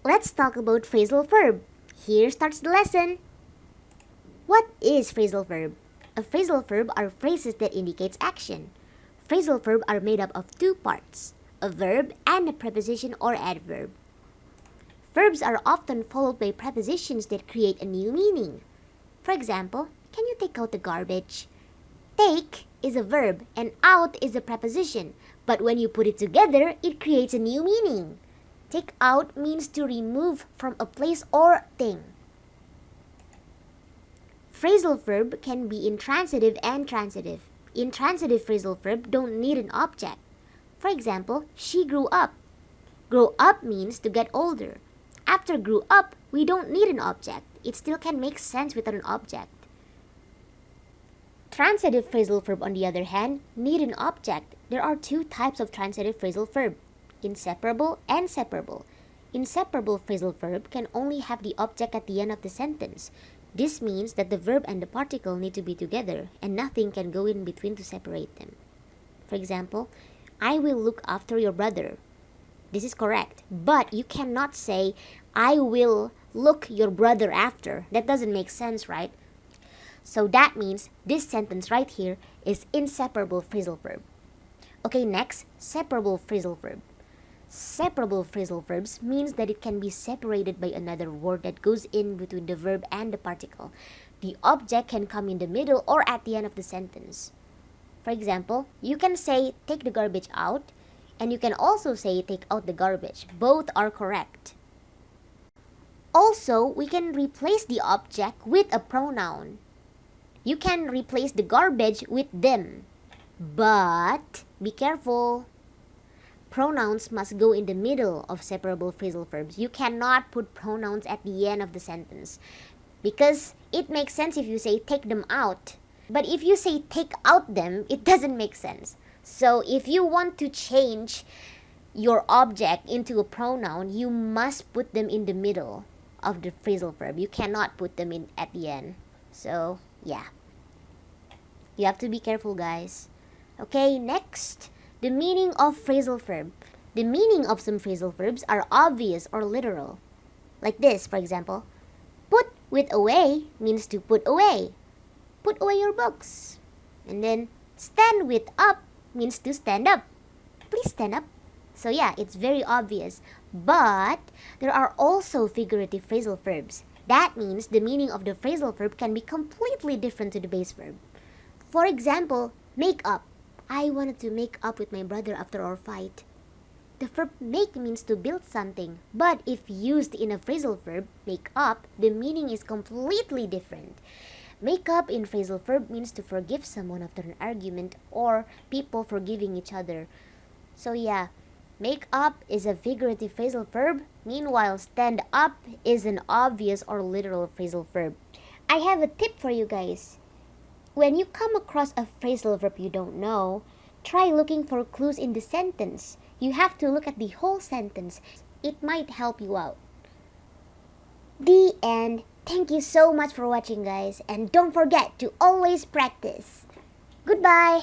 Let's talk about phrasal verb. Here starts the lesson. What is phrasal verb? A phrasal verb are phrases that indicates action. Phrasal verb are made up of two parts, a verb and a preposition or adverb. Verbs are often followed by prepositions that create a new meaning. For example, can you take out the garbage? Take is a verb and out is a preposition, but when you put it together, it creates a new meaning. Take out means to remove from a place or thing. Phrasal verb can be intransitive and transitive. Intransitive phrasal verb don't need an object. For example, she grew up. Grow up means to get older. After grew up, we don't need an object. It still can make sense without an object. Transitive phrasal verb, on the other hand, need an object. There are two types of transitive phrasal verb, inseparable and separable. Inseparable phrasal verb can only have the object at the end of the sentence. This means that the verb and the particle need to be together and nothing can go in between to separate them. For example, I will look after your brother. This is correct, but you cannot say, I will look your brother after. That doesn't make sense, right? So that means this sentence right here is inseparable phrasal verb. Okay, next, separable phrasal verb. Separable phrasal verbs means that it can be separated by another word that goes in between the verb and the particle. The object can come in the middle or at the end of the sentence. For example, you can say, take the garbage out, and you can also say, take out the garbage. Both are correct. Also, we can replace the object with a pronoun. You can replace the garbage with them. But, be careful. Pronouns must go in the middle of separable phrasal verbs. You cannot put pronouns at the end of the sentence. Because it makes sense if you say, take them out. But if you say, take out them, it doesn't make sense. So if you want to change your object into a pronoun, you must put them in the middle of the phrasal verb. You cannot put them in at the end. So, yeah. You have to be careful, guys. Okay, next, the meaning of phrasal verb. The meaning of some phrasal verbs are obvious or literal. Like this, for example. Put with away means to put away. Put away your books. And then, stand with up means to stand up. Please stand up. So yeah, it's very obvious. But there are also figurative phrasal verbs. That means the meaning of the phrasal verb can be completely different to the base verb. For example, make up. I wanted to make up with my brother after our fight. The verb make means to build something, but if used in a phrasal verb, make up, the meaning is completely different. Make up in phrasal verb means to forgive someone after an argument or people forgiving each other. So yeah, make up is a figurative phrasal verb. Meanwhile, stand up is an obvious or literal phrasal verb. I have a tip for you guys. When you come across a phrasal verb you don't know, try looking for clues in the sentence. You have to look at the whole sentence. It might help you out. The end. Thank you so much for watching, guys, and don't forget to always practice. Goodbye!